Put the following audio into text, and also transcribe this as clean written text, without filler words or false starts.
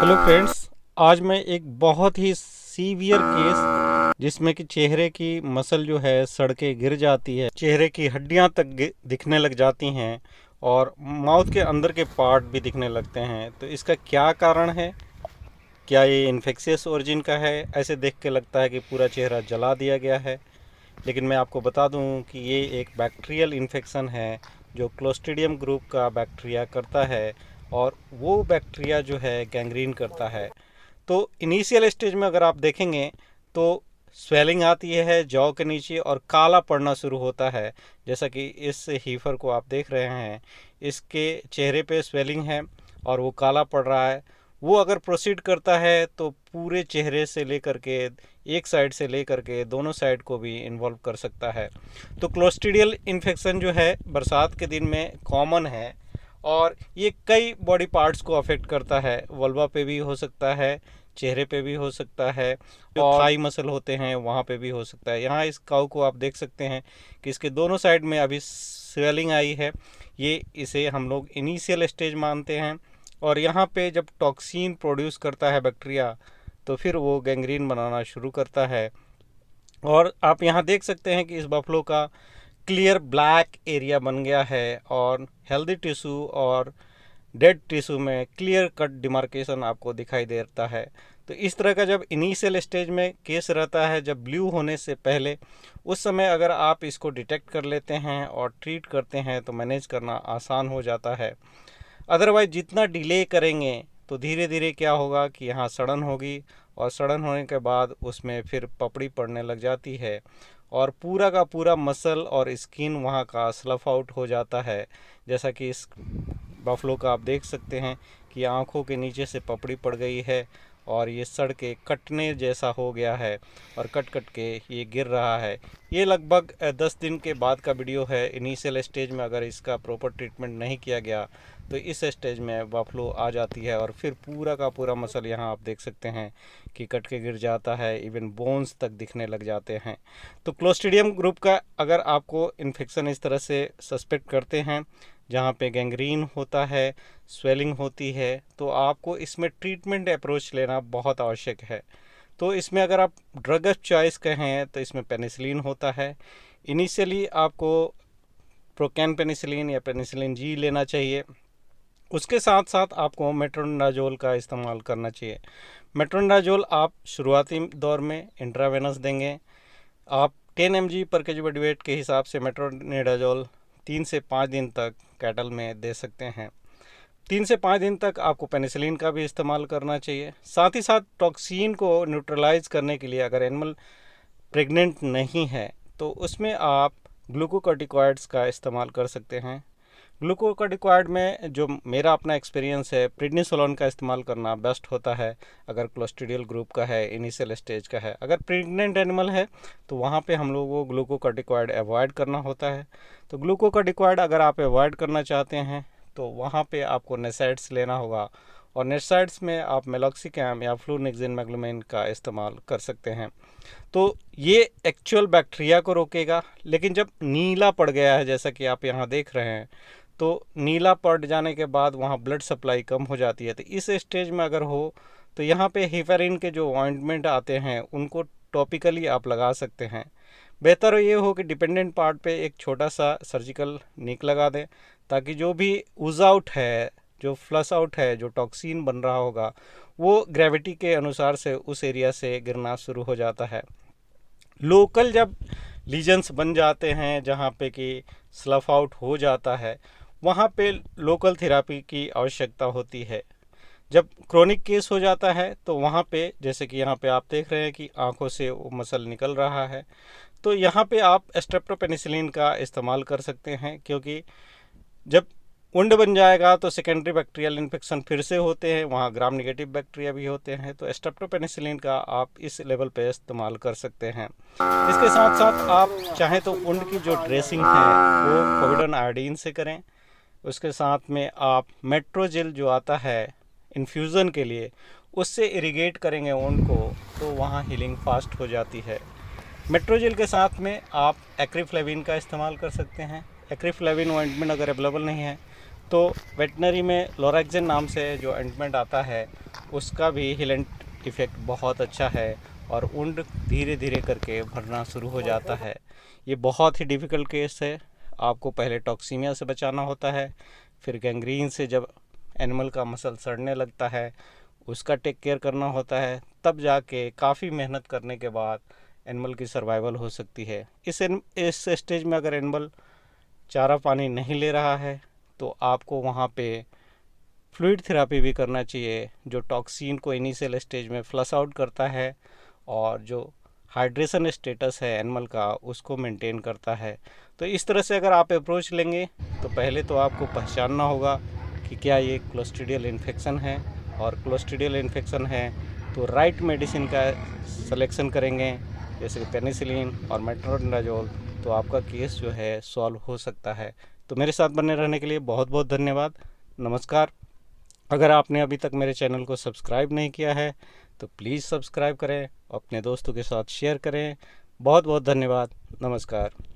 Hello friends, आज मैं एक बहुत ही सीवियर केस जिसमें कि चेहरे की मसल जो है सड़ के गिर जाती है, चेहरे की हड्डियां तक दिखने लग जाती हैं और माउथ के अंदर के पार्ट भी दिखने लगते हैं। तो इसका क्या कारण है? क्या ये इन्फेक्शियस ओरिजिन का है? ऐसे देख के लगता है कि पूरा चेहरा जला दिया गया है, लेकिन मैं आपको बता दूं कि ये एक बैक्टीरियल इन्फेक्शन है जो क्लोस्ट्रीडियम ग्रुप का बैक्टीरिया करता है और वो बैक्टीरिया जो है गैंग्रीन करता है। तो इनिशियल स्टेज में अगर आप देखेंगे तो स्वेलिंग आती है जॉ के नीचे और काला पड़ना शुरू होता है। जैसा कि इस हीफर को आप देख रहे हैं, इसके चेहरे पे स्वेलिंग है और वो काला पड़ रहा है। वो अगर प्रोसीड करता है तो पूरे चेहरे से लेकर के एक साइड से लेकर के दोनों साइड को भी इन्वॉल्व कर सकता है। तो क्लोस्ट्रीडियल इन्फेक्शन जो है बरसात के दिन में कॉमन है और ये कई बॉडी पार्ट्स को अफेक्ट करता है। वल्वा पे भी हो सकता है, चेहरे पे भी हो सकता है, जो थाई मसल होते हैं वहाँ पे भी हो सकता है। यहाँ इस काऊ को आप देख सकते हैं कि इसके दोनों साइड में अभी स्वेलिंग आई है। ये इसे हम लोग इनिशियल स्टेज मानते हैं और यहाँ पे जब टॉक्सिन प्रोड्यूस करता है बैक्टीरिया तो फिर वो गैंग्रीन बनाना शुरू करता है। और आप यहाँ देख सकते हैं कि इस बफलो का क्लियर ब्लैक एरिया बन गया है और हेल्दी टिश्यू और डेड टिश्यू में क्लियर कट डिमार्केशन आपको दिखाई देता है। तो इस तरह का जब इनिशियल स्टेज में केस रहता है, जब ब्लू होने से पहले, उस समय अगर आप इसको डिटेक्ट कर लेते हैं और ट्रीट करते हैं तो मैनेज करना आसान हो जाता है। अदरवाइज जितना डिले करेंगे तो धीरे धीरे क्या होगा कि यहाँ सड़न होगी और सड़न होने के बाद उसमें फिर पपड़ी पड़ने लग जाती है और पूरा का पूरा मसल और स्किन वहाँ का स्लफ आउट हो जाता है। जैसा कि इस बफलो का आप देख सकते हैं कि आँखों के नीचे से पपड़ी पड़ गई है और ये सड़ के कटने जैसा हो गया है और कट कट के ये गिर रहा है। ये लगभग 10 दिन के बाद का वीडियो है। इनिशियल स्टेज में अगर इसका प्रॉपर ट्रीटमेंट नहीं किया गया तो इस स्टेज में बफलो आ जाती है और फिर पूरा का पूरा मसल यहाँ आप देख सकते हैं कि कट के गिर जाता है, इवन बोन्स तक दिखने लग जाते हैं। तो क्लोस्ट्रीडियम ग्रुप का अगर आपको इन्फेक्शन इस तरह से सस्पेक्ट करते हैं जहाँ पे गैंग्रीन होता है, स्वेलिंग होती है, तो आपको इसमें ट्रीटमेंट अप्रोच लेना बहुत आवश्यक है। तो इसमें अगर आप ड्रग ऑफ चॉइस कहें तो इसमें पेनिसिलिन होता है। इनिशियली आपको प्रोकैन पेनिसिलिन या पेनिसिलिन जी लेना चाहिए। उसके साथ साथ आपको मेट्रोनिडाजोल का इस्तेमाल करना चाहिए। मेट्रोनिडाजोल आप शुरुआती दौर में इंट्रावेनस देंगे। आप 10 mg पर केजी बॉडी वेट के हिसाब से मेट्रोनिडाजोल 3 से 5 दिन तक कैटल में दे सकते हैं। 3 से 5 दिन तक आपको पेनिसिलिन का भी इस्तेमाल करना चाहिए। साथ ही साथ टॉक्सिन को न्यूट्रलाइज करने के लिए अगर एनिमल प्रेग्नेंट नहीं है तो उसमें आप ग्लूकोकॉर्टिकॉइड्स का इस्तेमाल कर सकते हैं। ग्लूकोकॉर्टिकॉइड में जो मेरा अपना एक्सपीरियंस है, प्रेडनिसोलोन का इस्तेमाल करना बेस्ट होता है अगर क्लोस्ट्रीडियल ग्रुप का है, इनिशियल स्टेज का है। अगर प्रेग्नेंट एनिमल है तो वहाँ पे हम लोगों को ग्लूकोकॉर्टिकॉइड अवॉइड करना होता है। तो ग्लूकोकॉर्टिकॉइड अगर आप अवॉइड करना चाहते हैं तो वहाँ पे आपको नेसाइड्स लेना होगा और नेसाइड्स में आप मेलॉक्सिकैम या फ्लूनिक्सिन मैग्लोमेन का इस्तेमाल कर सकते हैं। तो ये एक्चुअल बैक्टीरिया को रोकेगा। लेकिन जब नीला पड़ गया है, जैसा कि आप यहाँ देख रहे हैं, तो नीला पड़ जाने के बाद वहाँ ब्लड सप्लाई कम हो जाती है। तो इस स्टेज में अगर हो तो यहाँ पे हेपरिन के जो ऑइंटमेंट आते हैं उनको टॉपिकली आप लगा सकते हैं। बेहतर ये हो कि डिपेंडेंट पार्ट पे एक छोटा सा सर्जिकल निक लगा दें ताकि जो भी ऊज आउट है, जो फ्लश आउट है, जो टॉक्सिन बन रहा होगा, वो ग्रेविटी के अनुसार से उस एरिया से गिरना शुरू हो जाता है। लोकल जब लीजन्स बन जाते हैं जहाँ पे कि स्लफ आउट हो जाता है, वहाँ पे लोकल थेरापी की आवश्यकता होती है। जब क्रोनिक केस हो जाता है तो वहाँ पे, जैसे कि यहाँ पे आप देख रहे हैं कि आंखों से वो मसल निकल रहा है, तो यहाँ पे आप स्ट्रेप्टोपेनिसिलिन का इस्तेमाल कर सकते हैं। क्योंकि जब वुंड बन जाएगा तो सेकेंडरी बैक्टीरियल इन्फेक्शन फिर से होते हैं, वहाँ ग्राम नेगेटिव बैक्टीरिया भी होते हैं। तो स्ट्रेप्टोपेनिसिलिन का आप इस लेवल पे इस्तेमाल कर सकते हैं। इसके साथ साथ आप चाहें तो वुंड की जो ड्रेसिंग है वो पोविडोन आयोडीन से करें। उसके साथ में आप मेट्रोजेल जो आता है इन्फ्यूज़न के लिए, उससे इरिगेट करेंगे वुंड को तो वहाँ हीलिंग फास्ट हो जाती है। मेट्रोजेल के साथ में आप एक्रिफ्लेविन का इस्तेमाल कर सकते हैं। एक्रिफ्लेविन ऑइंटमेंट अगर अवेलेबल नहीं है तो वेटनरी में लोरेक्जिन नाम से जो ऑइंटमेंट आता है उसका भी हिलेंट इफ़ेक्ट बहुत अच्छा है और वुंड धीरे धीरे करके भरना शुरू हो जाता है। ये बहुत ही डिफ़िकल्ट केस है। आपको पहले टॉक्सीमिया से बचाना होता है, फिर गैंग्रीन से जब एनिमल का मसल सड़ने लगता है उसका टेक केयर करना होता है, तब जाके काफ़ी मेहनत करने के बाद एनिमल की सर्वाइवल हो सकती है। इस स्टेज में अगर एनिमल चारा पानी नहीं ले रहा है तो आपको वहाँ पे फ्लूइड थेरेपी भी करना चाहिए, जो टॉक्सिन को इनिशियल स्टेज में फ्लश आउट करता है और जो हाइड्रेशन स्टेटस है एनिमल का उसको मेंटेन करता है। तो इस तरह से अगर आप अप्रोच लेंगे तो पहले तो आपको पहचानना होगा कि क्या ये क्लोस्ट्रीडियल इन्फेक्शन है, और क्लोस्ट्रीडियल इन्फेक्शन है तो राइट मेडिसिन का सिलेक्शन करेंगे जैसे कि पेनिसिलिन और मेट्रोनिडाजोल, तो आपका केस जो है सॉल्व हो सकता है। तो मेरे साथ बने रहने के लिए बहुत बहुत धन्यवाद। नमस्कार। अगर आपने अभी तक मेरे चैनल को सब्सक्राइब नहीं किया है तो प्लीज़ सब्सक्राइब करें, अपने दोस्तों के साथ शेयर करें। बहुत बहुत धन्यवाद। नमस्कार।